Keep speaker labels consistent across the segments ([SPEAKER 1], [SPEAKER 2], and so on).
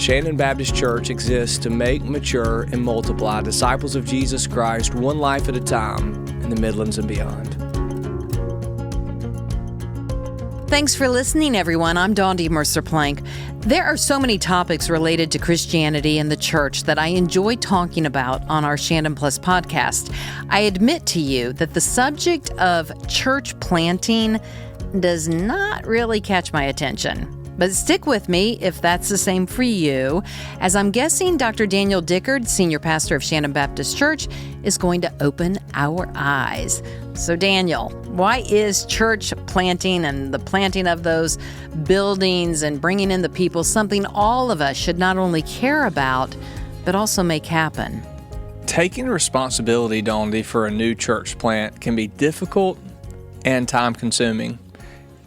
[SPEAKER 1] Shandon Baptist Church exists to make, mature, and multiply disciples of Jesus Christ one life at a time in the Midlands and beyond.
[SPEAKER 2] Thanks for listening, everyone. I'm Dondi Mercer-Plank. There are so many topics related to Christianity and the church that I enjoy talking about on our Shandon Plus podcast. I admit to you that the subject of church planting does not really catch my attention. But stick with me if that's the same for you, as I'm guessing Dr. Daniel Dickard, Senior Pastor of Shandon Baptist Church, is going to open our eyes. So Daniel, why is church planting and the planting of those buildings and bringing in the people something all of us should not only care about, but also make happen?
[SPEAKER 1] Taking responsibility, Dondi, for a new church plant can be difficult and time-consuming.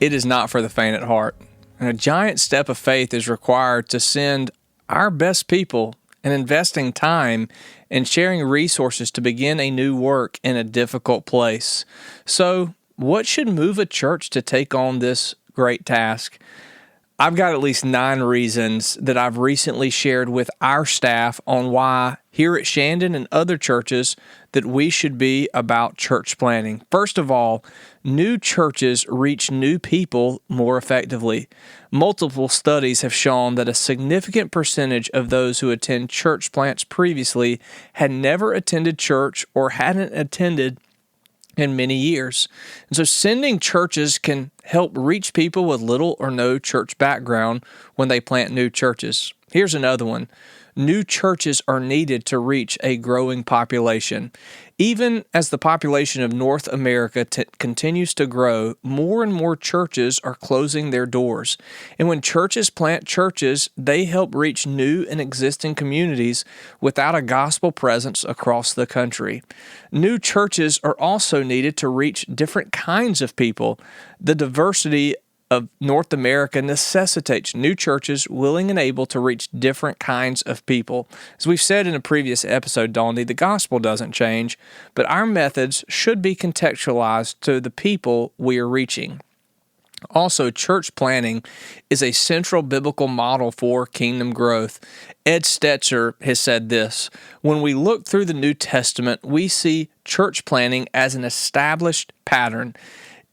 [SPEAKER 1] It is not for the faint at heart. And a giant step of faith is required to send our best people and investing time and sharing resources to begin a new work in a difficult place. So, what should move a church to take on this great task? I've got at least 9 reasons that I've recently shared with our staff on why here at Shandon and other churches that we should be about church planting. First of all, new churches reach new people more effectively. Multiple studies have shown that a significant percentage of those who attend church plants previously had never attended church or hadn't attended in many years. And so sending churches can help reach people with little or no church background when they plant new churches. Here's another one. New churches are needed to reach a growing population. Even as the population of North America continues to grow, more and more churches are closing their doors. And when churches plant churches, they help reach new and existing communities without a gospel presence across the country. New churches are also needed to reach different kinds of people. The diversity of North America necessitates new churches willing and able to reach different kinds of people. As we've said in a previous episode, Dondi, the gospel doesn't change, but our methods should be contextualized to the people we are reaching. Also, church planting is a central biblical model for kingdom growth. Ed Stetzer has said this: when we look through the New Testament, we see church planting as an established pattern.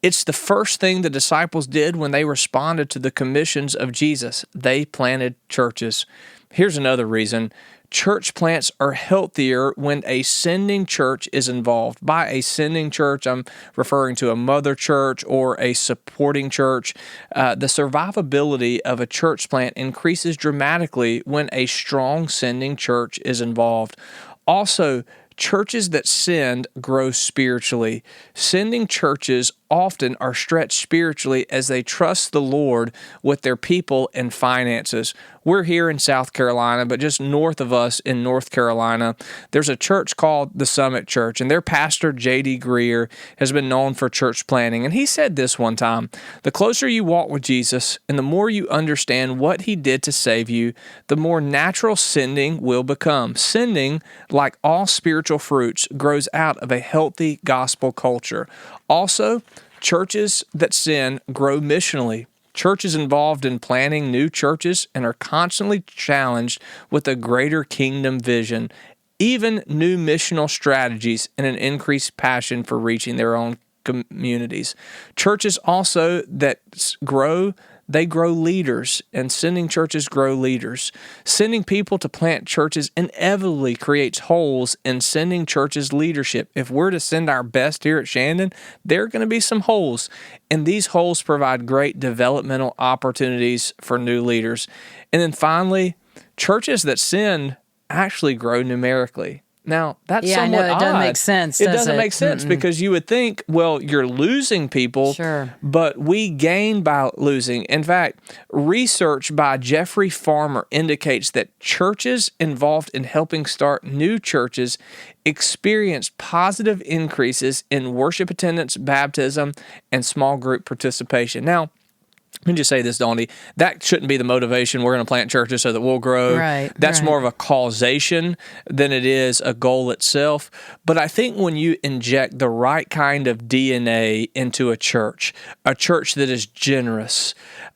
[SPEAKER 1] It's the first thing the disciples did when they responded to the commissions of Jesus. They planted churches. Here's another reason. Church plants are healthier when a sending church is involved. By a sending church, I'm referring to a mother church or a supporting church. The survivability of a church plant increases dramatically when a strong sending church is involved. Also, churches that send grow spiritually. Sending churches often are stretched spiritually as they trust the Lord with their people and finances. We're here in South Carolina, but just north of us in North Carolina, there's a church called the Summit Church, and their pastor, J.D. Greer, has been known for church planting. And he said this one time: the closer you walk with Jesus and the more you understand what he did to save you, the more natural sending will become. Sending, like all spiritual fruits, grows out of a healthy gospel culture. Also, churches that send grow missionally. Churches involved in planting new churches and are constantly challenged with a greater kingdom vision, even new missional strategies, and an increased passion for reaching their own communities. Churches also that grow, they grow leaders, and sending churches grow leaders. Sending people to plant churches inevitably creates holes in sending churches' leadership. If we're to send our best here at Shandon, there are going to be some holes, and these holes provide great developmental opportunities for new leaders. And then finally, churches that send actually grow numerically. Now, that's somewhat odd.
[SPEAKER 2] It doesn't make sense,
[SPEAKER 1] It doesn't make sense because you would think, well, you're losing people,
[SPEAKER 2] sure,
[SPEAKER 1] but we gain by losing. In fact, research by Jeffrey Farmer indicates that churches involved in helping start new churches experience positive increases in worship attendance, baptism, and small group participation. Now, let me just say this, Dondi, that shouldn't be the motivation. We're going to plant churches so that we'll grow. That's more of a causation than it is a goal itself. But I think when you inject the right kind of DNA into a church that is generous,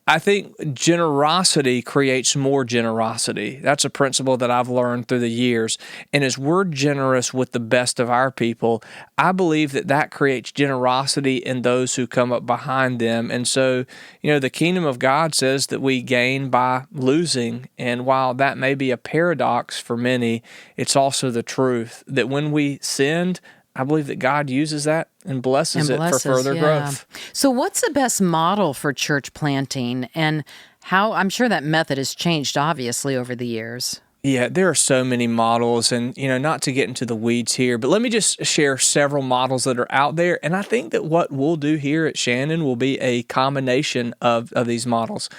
[SPEAKER 1] I think generosity creates more generosity. That's a principle that I've learned through the years. And as we're generous with the best of our people, I believe that that creates generosity in those who come up behind them. And so, the kingdom of God says that we gain by losing. And while that may be a paradox for many, it's also the truth that when we sinned, I believe that God uses that and blesses it for further growth.
[SPEAKER 2] So what's the best model for church planting, and how? I'm sure that method has changed, obviously, over the years.
[SPEAKER 1] Yeah, there are so many models, and not to get into the weeds here, but let me just share several models that are out there. And I think that what we'll do here at Shannon will be a combination of these models.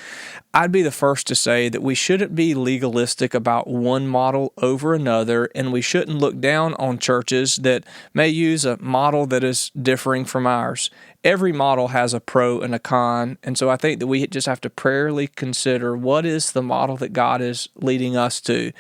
[SPEAKER 1] I'd be the first to say that we shouldn't be legalistic about one model over another, and we shouldn't look down on churches that may use a model that is differing from ours. Every model has a pro and a con, and so I think that we just have to prayerfully consider what is the model that God is leading us to.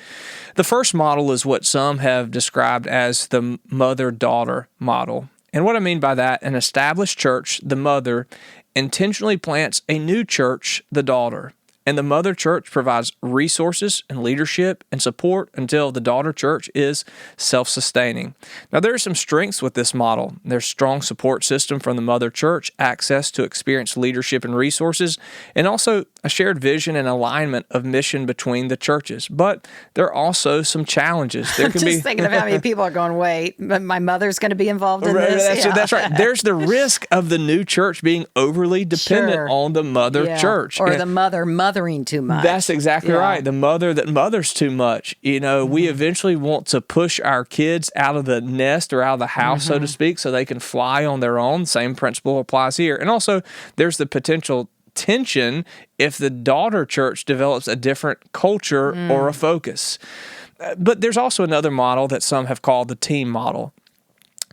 [SPEAKER 1] The first model is what some have described as the mother-daughter model. And what I mean by that, an established church, the mother, intentionally plants a new church, the daughter. And the mother church provides resources and leadership and support until the daughter church is self-sustaining. Now, there are some strengths with this model. There's strong support system from the mother church, access to experienced leadership and resources, and also a shared vision and alignment of mission between the churches. But there are also some challenges. There can
[SPEAKER 2] Just thinking of how many people are going, wait, my mother's going to be involved in this?
[SPEAKER 1] That's right. There's the risk of the new church being overly dependent on the mother church.
[SPEAKER 2] Or the mothering too much.
[SPEAKER 1] That's exactly right. The mother that mothers too much. We eventually want to push our kids out of the nest or out of the house, so to speak, so they can fly on their own. Same principle applies here. And also, there's the potential tension if the daughter church develops a different culture or a focus. But there's also another model that some have called the team model.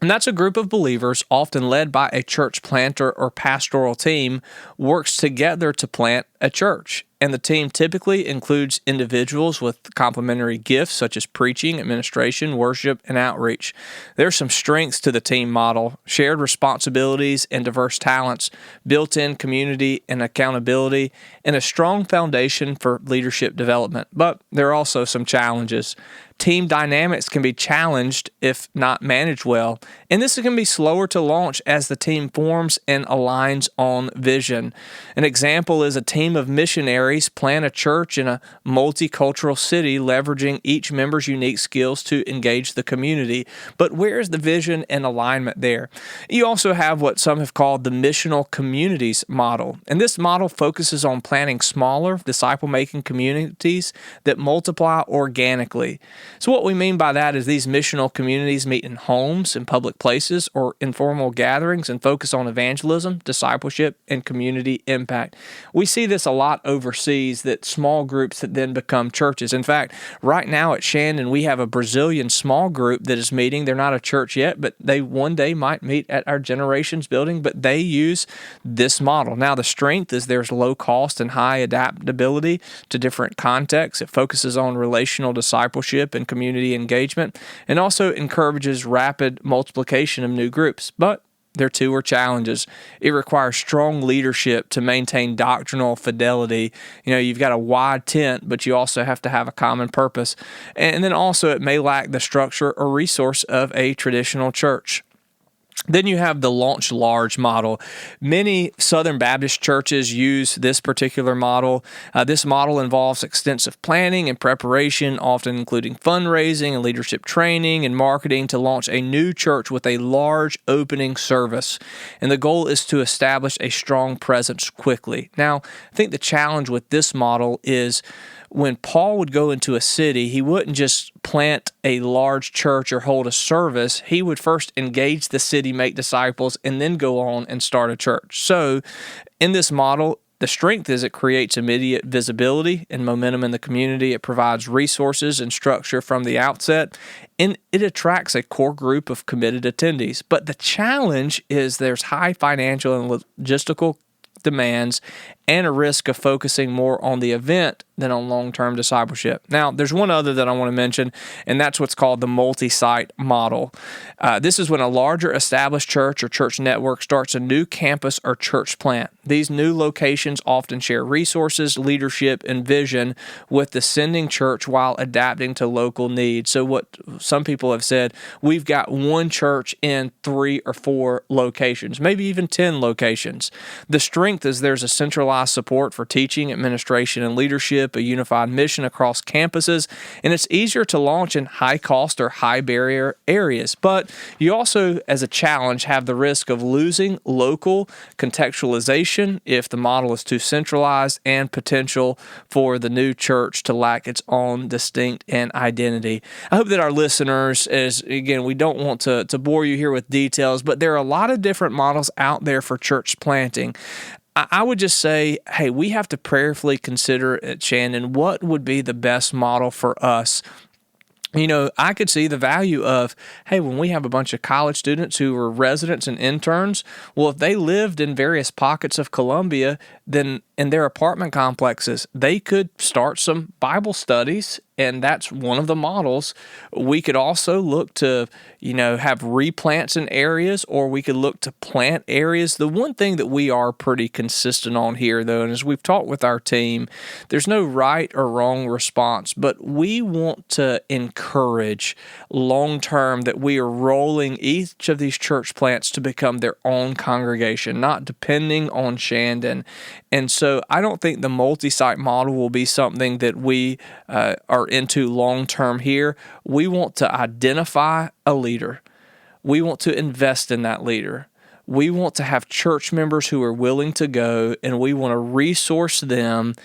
[SPEAKER 1] And that's a group of believers, often led by a church planter or pastoral team, works together to plant a church. And the team typically includes individuals with complementary gifts such as preaching, administration, worship, and outreach. There's some strengths to the team model: shared responsibilities and diverse talents, built-in community and accountability, and a strong foundation for leadership development. But there are also some challenges. Team dynamics can be challenged if not managed well, and this can be slower to launch as the team forms and aligns on vision. An example is a team of missionaries plant a church in a multicultural city, leveraging each member's unique skills to engage the community. But where is the vision and alignment there? You also have what some have called the missional communities model, and this model focuses on planting smaller, disciple-making communities that multiply organically. So what we mean by that is these missional communities meet in homes, in public places, or informal gatherings and focus on evangelism, discipleship, and community impact. We see this a lot overseas, that small groups that then become churches. In fact, right now at Shannon, we have a Brazilian small group that is meeting. They're not a church yet, but they one day might meet at our Generations building, but they use this model. Now, the strength is there's low cost and high adaptability to different contexts. It focuses on relational discipleship and community engagement, and also encourages rapid multiplication of new groups. But there too are challenges. It requires strong leadership to maintain doctrinal fidelity. You've got a wide tent, but you also have to have a common purpose. And then also it may lack the structure or resource of a traditional church. Then you have the launch large model. Many Southern Baptist churches use this particular model. This model involves extensive planning and preparation, often including fundraising and leadership training and marketing to launch a new church with a large opening service. And the goal is to establish a strong presence quickly. Now, I think the challenge with this model is when Paul would go into a city, he wouldn't just plant a large church or hold a service. He would first engage the city, make disciples, and then go on and start a church. So in this model, the strength is it creates immediate visibility and momentum in the community. It provides resources and structure from the outset, and it attracts a core group of committed attendees. But the challenge is there's high financial and logistical demands and a risk of focusing more on the event than on long-term discipleship. Now, there's one other that I want to mention, and that's what's called the multi-site model. This is when a larger established church or church network starts a new campus or church plant. These new locations often share resources, leadership, and vision with the sending church while adapting to local needs. So what some people have said, we've got one church in 3 or 4 locations, maybe even 10 locations. The strength is there's a centralized support for teaching, administration, and leadership, a unified mission across campuses, and it's easier to launch in high-cost or high-barrier areas. But you also, as a challenge, have the risk of losing local contextualization if the model is too centralized, and potential for the new church to lack its own distinct and identity. I hope that our listeners, as again, we don't want to bore you here with details, but there are a lot of different models out there for church planting. I would just say, hey, we have to prayerfully consider at Shandon what would be the best model for us. You know, I could see the value of, hey, when we have a bunch of college students who are residents and interns, well, if they lived in various pockets of Columbia, then in their apartment complexes, they could start some Bible studies, and that's one of the models. We could also look to, have replants in areas, or we could look to plant areas. The one thing that we are pretty consistent on here, though, and as we've talked with our team, there's no right or wrong response, but we want to encourage long-term that we are rolling each of these church plants to become their own congregation, not depending on Shandon. And so I don't think the multi-site model will be something that we are into long-term here. We want to identify a leader. We want to invest in that leader. We want to have church members who are willing to go, and we want to resource them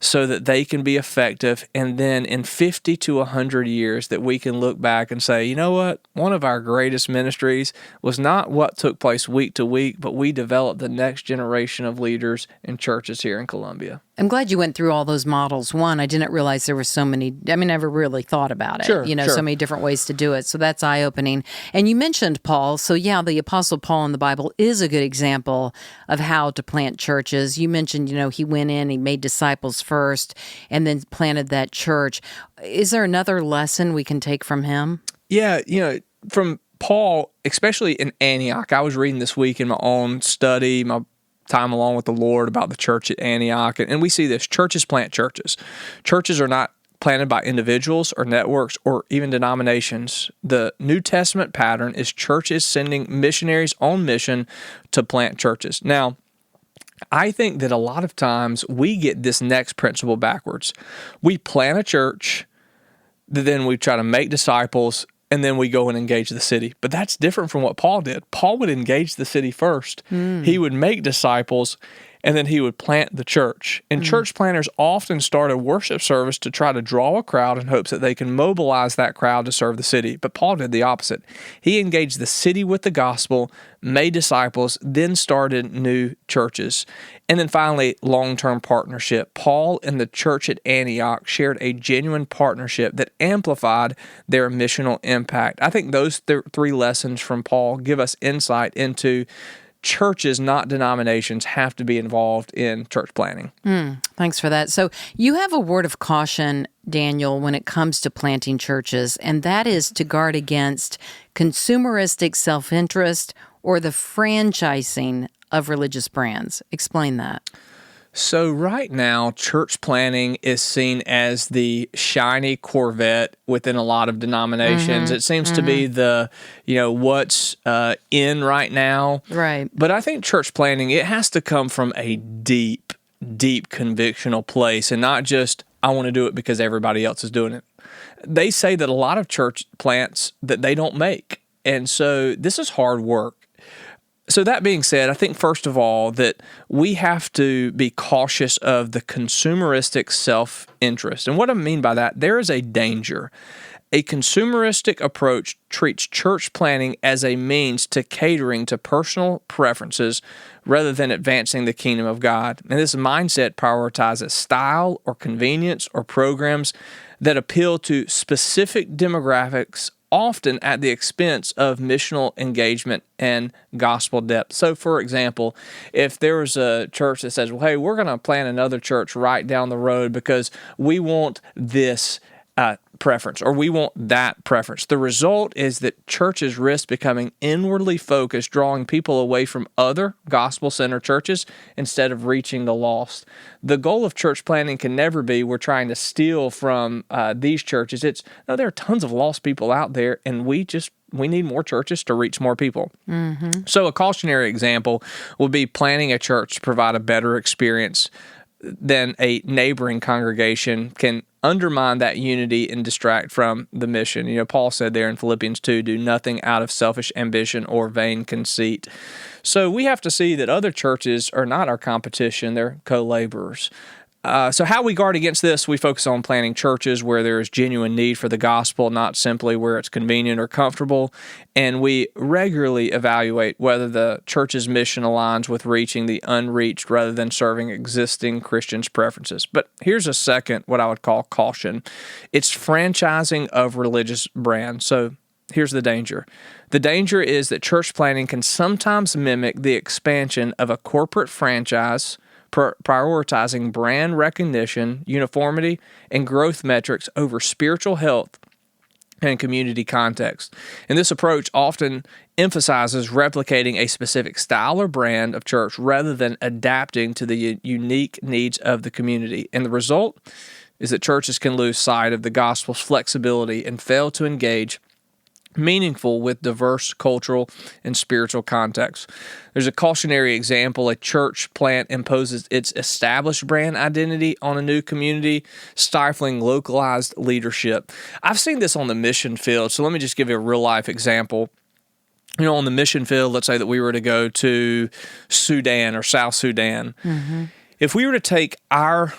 [SPEAKER 1] so that they can be effective. And then in 50 to 100 years that we can look back and say, you know what? One of our greatest ministries was not what took place week to week, but we developed the next generation of leaders in churches here in Columbia.
[SPEAKER 2] I'm glad you went through all those models. One, I didn't realize there were so many. I never really thought about it.
[SPEAKER 1] Sure.
[SPEAKER 2] So many different ways to do it. So that's eye-opening. And you mentioned Paul. So yeah, the Apostle Paul in the Bible is a good example of how to plant churches. You mentioned, he went in, he made disciples first, and then planted that church. Is there another lesson we can take from him?
[SPEAKER 1] Yeah, from Paul, especially in Antioch. I was reading this week in my own study, my time along with the Lord, about the church at Antioch, and we see this: churches plant churches. Churches are not planted by individuals or networks or even denominations. The New Testament pattern is churches sending missionaries on mission to plant churches. Now, I think that a lot of times we get this next principle backwards. We plant a church, then we try to make disciples, and then we go and engage the city. But that's different from what Paul did. Paul would engage the city first. He would make disciples, and then he would plant the church. And church planters often start a worship service to try to draw a crowd in hopes that they can mobilize that crowd to serve the city. But Paul did the opposite. He engaged the city with the gospel, made disciples, then started new churches. And then finally, long-term partnership. Paul and the church at Antioch shared a genuine partnership that amplified their missional impact. I think those 3 lessons from Paul give us insight into churches, not denominations, have to be involved in church planting.
[SPEAKER 2] Thanks for that. So you have a word of caution, Daniel, when it comes to planting churches, and that is to guard against consumeristic self-interest or the franchising of religious brands. Explain that.
[SPEAKER 1] So right now, church planting is seen as the shiny Corvette within a lot of denominations. It seems to be the, what's in right now.
[SPEAKER 2] Right.
[SPEAKER 1] But I think church planting, it has to come from a deep, deep convictional place, and not just, I want to do it because everybody else is doing it. They say that a lot of church plants that they don't make. And so this is hard work. So that being said, I think first of all that we have to be cautious of the consumeristic self-interest. And what I mean by that, there is a danger. A consumeristic approach treats church planting as a means to catering to personal preferences rather than advancing the kingdom of God. And this mindset prioritizes style or convenience or programs that appeal to specific demographics often at the expense of missional engagement and gospel depth. So, for example, if there was a church that says, well, hey, we're going to plant another church right down the road because we want this preference or we want that preference. The result is that churches risk becoming inwardly focused, drawing people away from other gospel-centered churches instead of reaching the lost. The goal of church planting can never be we're trying to steal from these churches. It's no, there are tons of lost people out there, and we need more churches to reach more people. Mm-hmm. So a cautionary example would be planning a church to provide a better experience than a neighboring congregation can undermine that unity and distract from the mission. You know, Paul said there in Philippians 2, do nothing out of selfish ambition or vain conceit. So we have to see that other churches are not our competition, they're co-laborers. So how we guard against this, we focus on planting churches where there is genuine need for the gospel, not simply where it's convenient or comfortable. And we regularly evaluate whether the church's mission aligns with reaching the unreached rather than serving existing Christians' preferences. But here's a second, what I would call caution. It's franchising of religious brands. So here's the danger. The danger is that church planting can sometimes mimic the expansion of a corporate franchise, prioritizing brand recognition, uniformity, and growth metrics over spiritual health and community context. And this approach often emphasizes replicating a specific style or brand of church rather than adapting to the unique needs of the community. And the result is that churches can lose sight of the gospel's flexibility and fail to engage meaningful with diverse cultural and spiritual contexts. There's a cautionary example. A church plant imposes its established brand identity on a new community, stifling localized leadership. I've seen this on the mission field, so let me just give you a real-life example. You know, on the mission field, let's say that we were to go to Sudan or South Sudan. Mm-hmm. If we were to take our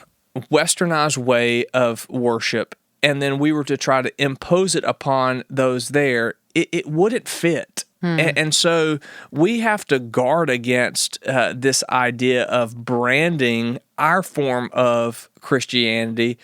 [SPEAKER 1] westernized way of worship and then we were to try to impose it upon those there, it wouldn't fit. And so we have to guard against this idea of branding our form of Christianity,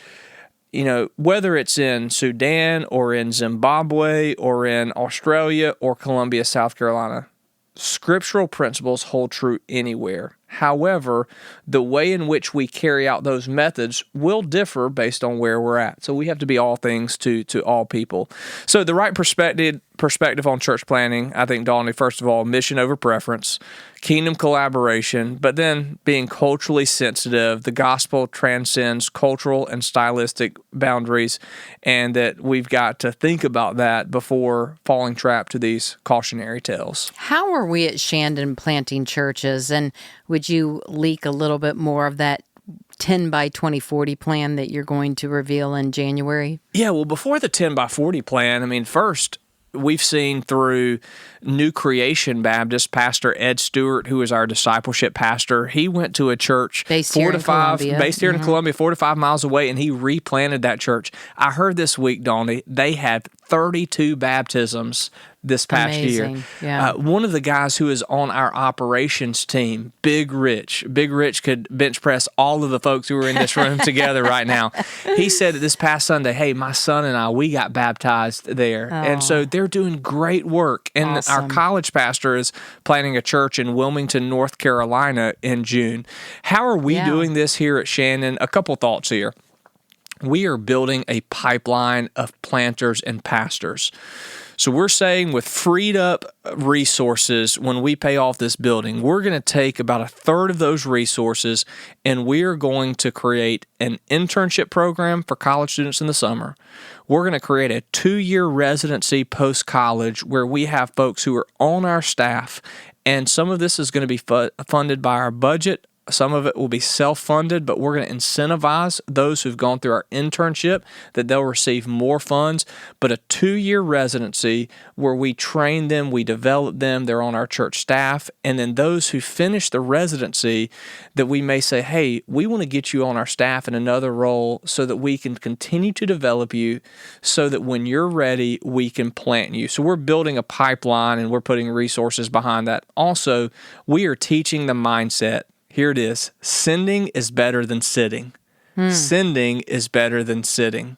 [SPEAKER 1] you know, whether it's in Sudan or in Zimbabwe or in Australia or Columbia, South Carolina. Scriptural principles hold true anywhere. However, the way in which we carry out those methods will differ based on where we're at. So we have to be all things to all people. So the right perspective on church planting, I think, Donnie, first of all, mission over preference, kingdom collaboration, but then being culturally sensitive. The gospel transcends cultural and stylistic boundaries, and that we've got to think about that before falling trap to these cautionary tales.
[SPEAKER 2] How are we at Shandon planting churches, and would you leak a little bit more of that 10 by 2040 plan that you're going to reveal in January?
[SPEAKER 1] Yeah, well, before the 10 by 40 plan, I mean, first, we've seen through New Creation Baptist, Pastor Ed Stewart, who is our discipleship pastor, he went to a church based here in Columbia, 4 to 5 miles away, and he replanted that church. I heard this week, Donnie, they had 32 baptisms this past year.
[SPEAKER 2] Yeah.
[SPEAKER 1] One of the guys who is on our operations team, Big Rich could bench press all of the folks who are in this room together right now. He said that this past Sunday, hey, my son and I, we got baptized there. And so they're doing great work. And
[SPEAKER 2] awesome.
[SPEAKER 1] Our college pastor is planning a church in Wilmington, North Carolina in June. How are we doing this here at Shandon? A couple thoughts here. We are building a pipeline of planters and pastors. So we're saying with freed up resources, when we pay off this building, we're going to take about a third of those resources and we're going to create an internship program for college students in the summer. We're going to create a 2-year residency post-college where we have folks who are on our staff, and some of this is going to be funded by our budget. Some of it will be self-funded, but we're going to incentivize those who've gone through our internship that they'll receive more funds. But a 2-year residency where we train them, we develop them, they're on our church staff. And then those who finish the residency that we may say, hey, we want to get you on our staff in another role so that we can continue to develop you so that when you're ready, we can plant you. So we're building a pipeline and we're putting resources behind that. Also, we are teaching the mindset. Here it is. Sending is better than sitting. Sending is better than sitting.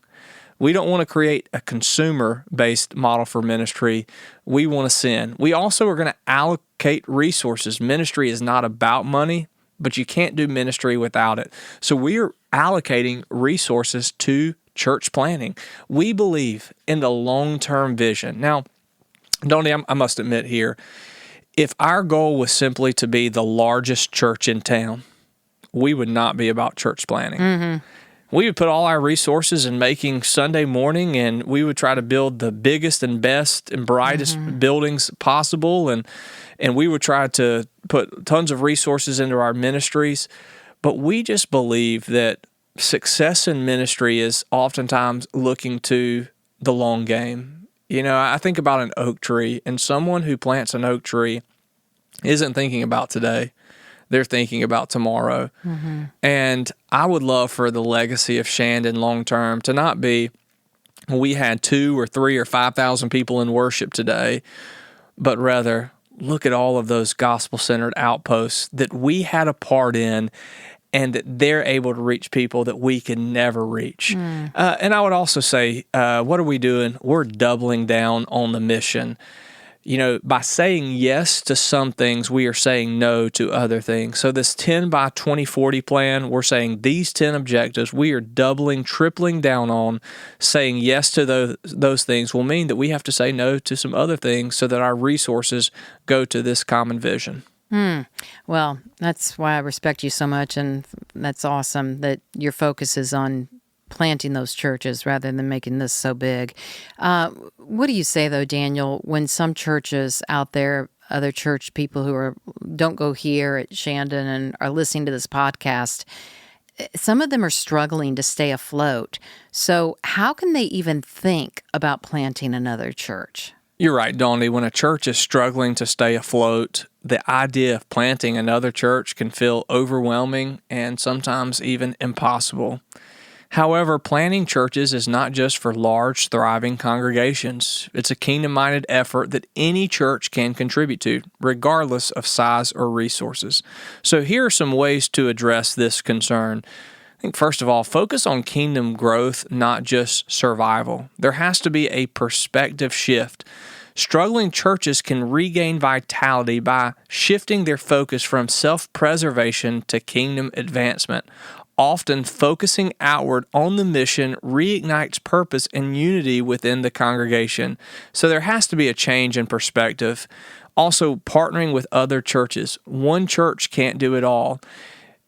[SPEAKER 1] We don't want to create a consumer-based model for ministry. We want to send. We also are going to allocate resources. Ministry is not about money, but you can't do ministry without it. So we are allocating resources to church planning. We believe in the long-term vision. Now, Donnie, I must admit here, if our goal was simply to be the largest church in town, we would not be about church planning. Mm-hmm. We would put all our resources in making Sunday morning, and we would try to build the biggest and best and brightest buildings possible, and we would try to put tons of resources into our ministries. But we just believe that success in ministry is oftentimes looking to the long game. You know, I think about an oak tree, and someone who plants an oak tree isn't thinking about today. They're thinking about tomorrow. Mm-hmm. And I would love for the legacy of Shandon long term to not be, we had 2 or 3 or 5,000 people in worship today, but rather look at all of those gospel-centered outposts that we had a part in, and that they're able to reach people that we can never reach. And I would also say, what are we doing? We're doubling down on the mission. You know, by saying yes to some things, we are saying no to other things. So this 10 by 2040 plan, we're saying these 10 objectives, we are doubling, tripling down on. Saying yes to those things will mean that we have to say no to some other things so that our resources go to this common vision.
[SPEAKER 2] Well, that's why I respect you so much, and that's awesome that your focus is on planting those churches rather than making this so big. What do you say, though, Daniel, when some churches out there, other church people who don't go here at Shandon and are listening to this podcast, some of them are struggling to stay afloat. So how can they even think about planting another church?
[SPEAKER 1] You're right, Donnie. When a church is struggling to stay afloat, the idea of planting another church can feel overwhelming and sometimes even impossible. However, planting churches is not just for large, thriving congregations. It's a kingdom-minded effort that any church can contribute to, regardless of size or resources. So here are some ways to address this concern. I think, first of all, focus on kingdom growth, not just survival. There has to be a perspective shift. Struggling churches can regain vitality by shifting their focus from self-preservation to kingdom advancement. Often focusing outward on the mission reignites purpose and unity within the congregation. So there has to be a change in perspective. Also, partnering with other churches. One church can't do it all.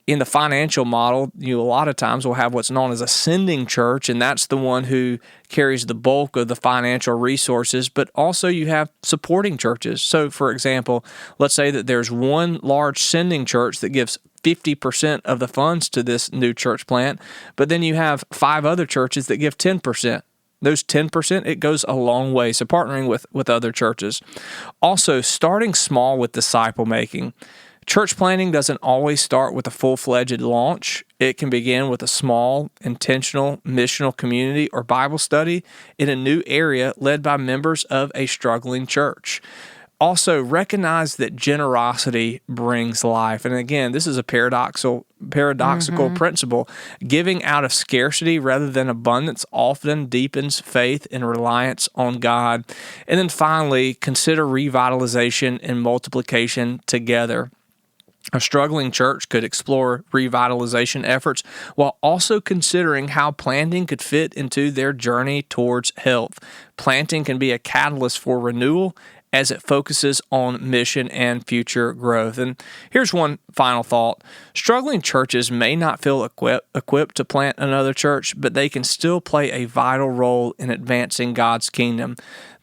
[SPEAKER 1] In the financial model, you a lot of times will have what's known as a sending church, and that's the one who carries the bulk of the financial resources, but also you have supporting churches. So, for example, let's say that there's one large sending church that gives 50% of the funds to this new church plant, but then you have 5 other churches that give 10%. Those 10%, it goes a long way. So partnering with other churches. Also, starting small with disciple making. Church planting doesn't always start with a full-fledged launch. It can begin with a small, intentional, missional community or Bible study in a new area led by members of a struggling church. Also, recognize that generosity brings life. And again, this is a paradoxical principle. Giving out of scarcity rather than abundance often deepens faith and reliance on God. And then finally, consider revitalization and multiplication together. A struggling church could explore revitalization efforts while also considering how planting could fit into their journey towards health. Planting can be a catalyst for renewal as it focuses on mission and future growth. And here's one final thought. Struggling churches may not feel equipped to plant another church, but they can still play a vital role in advancing God's kingdom.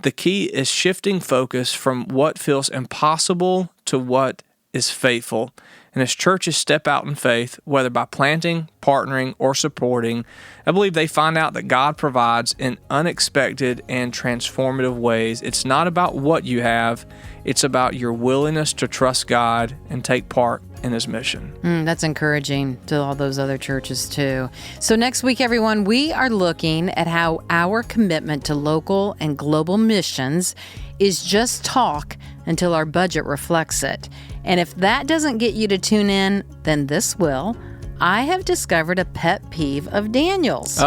[SPEAKER 1] The key is shifting focus from what feels impossible to what is faithful. And as churches step out in faith, whether by planting, partnering, or supporting, I believe they find out that God provides in unexpected and transformative ways. It's not about what you have, it's about your willingness to trust God and take part in His mission.
[SPEAKER 2] That's encouraging to all those other churches too. So next week, everyone, we are looking at how our commitment to local and global missions is just talk until our budget reflects it. And if that doesn't get you to tune in, then this will. I have discovered a pet peeve of Daniel's.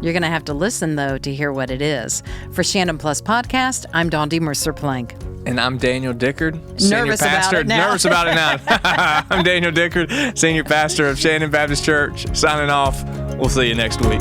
[SPEAKER 2] You're going to have to listen, though, to hear what it is. For Shandon Plus Podcast, I'm Dondi Mercer-Plank.
[SPEAKER 1] And I'm Daniel Dickard, Senior Pastor. Nervous about it now. I'm Daniel Dickard, Senior Pastor of Shandon Baptist Church, signing off. We'll see you next week.